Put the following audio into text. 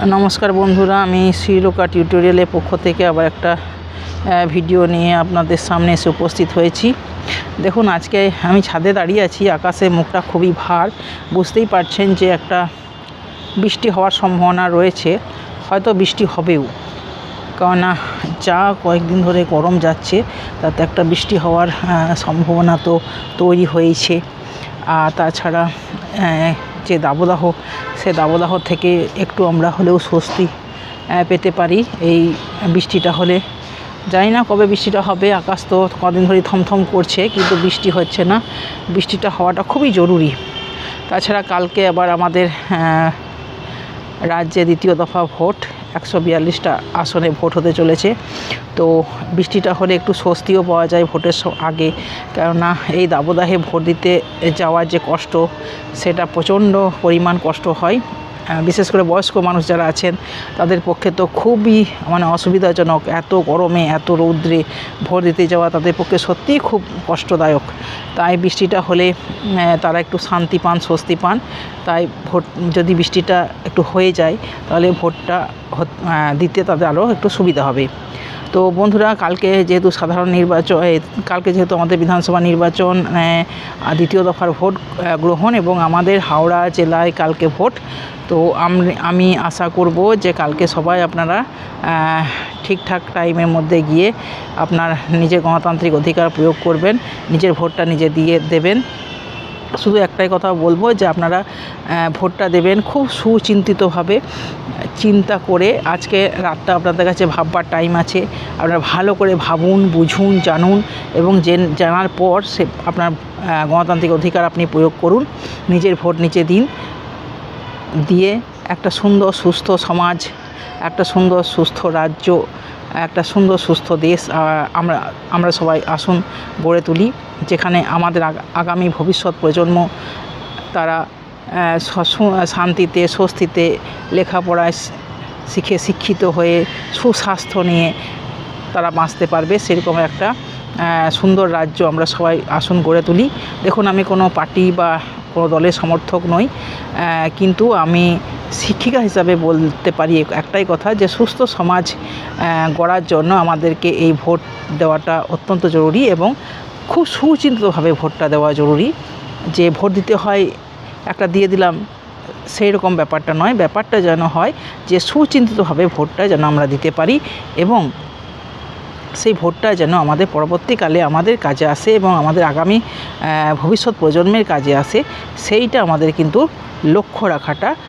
नमस्कार बंधुरा श्रीलोका टिউটোরিয়ালের पक्ष থেকে আবার একটা ভিডিও নিয়ে আপনাদের সামনে এসে উপস্থিত হয়েছি। দেখুন আজকে আমি ছাদে দাঁড়িয়ে আছি, আকাশে মুখটা খুবই ভার, বুঝতেই পারছেন যে একটা বৃষ্টি হওয়ার সম্ভাবনা রয়েছে, হয়তো বৃষ্টি হবেও, কারণ যা কয়েকদিন ধরে গরম যাচ্ছে তাতে একটা বৃষ্টি হওয়ার সম্ভাবনা তো তৈরি হয়েছে। আর তাছাড়া যে দাবদাহ, সে দাবদাহ থেকে একটু আমরা হলেও স্বস্তি পেতে পারি এই বৃষ্টিটা হলে। জানি না কবে বৃষ্টিটা হবে, আকাশ তো কদিন ধরে থমথম করছে কিন্তু বৃষ্টি হচ্ছে না। বৃষ্টিটা হওয়াটা খুবই জরুরি। তাছাড়া কালকে আবার আমাদের রাজ্যে দ্বিতীয় দফা ভোট, 142টা আসনে ভোট হতে চলেছে। তো বৃষ্টিটা হলে একটু স্বস্তিও পাওয়া যায় ভোটের আগে, কেননা এই দাবদাহে ভোট দিতে যাওয়ার যে কষ্ট, সেটা প্রচণ্ড পরিমাণ কষ্ট হয়। বিশেষ করে বয়স্ক মানুষ যারা আছেন তাদের পক্ষে তো খুবই অসুবিধাজনক। এত গরমে এত রৌদ্রে ভোট দিতে যাওয়া তাদের পক্ষে সত্যিই খুব কষ্টদায়ক। তাই বৃষ্টিটা হলে তারা একটু শান্তি পান, স্বস্তি পান। তাই ভোট যদি বৃষ্টিটা একটু হয়ে যায় তাহলে ভোটটা দিতে তাদের আরও একটু সুবিধা হবে। তো বন্ধুরা, কালকে যেহেতু সাধারণ নির্বাচন, কালকে যেহেতু আমাদের বিধানসভা নির্বাচন, দ্বিতীয় দফার ভোট গ্রহণ এবং আমাদের হাওড়া জেলায় কালকে ভোট, তো আমি আশা করব যে কালকে সবাই আপনারা ঠিকঠাক টাইমের মধ্যে গিয়ে আপনার নিজের গণতান্ত্রিক অধিকার প্রয়োগ করবেন, নিজের ভোটটা নিজে দিয়ে দেবেন। শুধু একটাই কথা বলবো যে আপনারা ভোটটা দেবেন খুব সুচিন্তিতভাবে, চিন্তা করে। আজকে রাতটা আপনাদের কাছে ভাববার টাইম আছে, আপনারা ভালো করে ভাবুন, বুঝুন, জানুন এবং জানার পর সে আপনার গণতান্ত্রিক অধিকার আপনি প্রয়োগ করুন, নিজের ভোট নিজে দিন। দিয়ে একটা সুন্দর সুস্থ সমাজ, একটা সুন্দর সুস্থ রাজ্য, একটা সুন্দর সুস্থ দেশ আমরা সবাই আসুন গড়ে তুলি, যেখানে আমাদের আগামী ভবিষ্যৎ প্রজন্ম তারা শান্তিতে, স্বস্তিতে লেখাপড়ায় শিখে শিক্ষিত হয়ে সুস্বাস্থ্য নিয়ে তারা বাঁচতে পারবে। সেরকম একটা সুন্দর রাজ্য আমরা সবাই আসুন গড়ে তুলি। দেখুন, আমি কোনো পার্টি বা কোনো দলের সমর্থক নই, কিন্তু আমি শিক্ষিকা হিসাবে বলতে পারি একটাই কথা, যে সুস্থ সমাজ গড়ার জন্য আমাদেরকে এই ভোট দেওয়াটা অত্যন্ত জরুরি এবং খুব সুচিন্তিতভাবে ভোটটা দেওয়া জরুরি। যে ভোট দিতে হয় একটা দিয়ে দিলাম, সেই রকম ব্যাপারটা নয়। ব্যাপারটা যেন হয় যে সুচিন্তিতভাবে ভোটটা যেন আমরা দিতে পারি এবং সেই ভোটটা যেন আমাদের পরবর্তীকালে আমাদের কাজে আসে এবং আমাদের আগামী ভবিষ্যৎ প্রজন্মের কাজে আসে, সেইটা আমাদের কিন্তু লক্ষ্য রাখাটা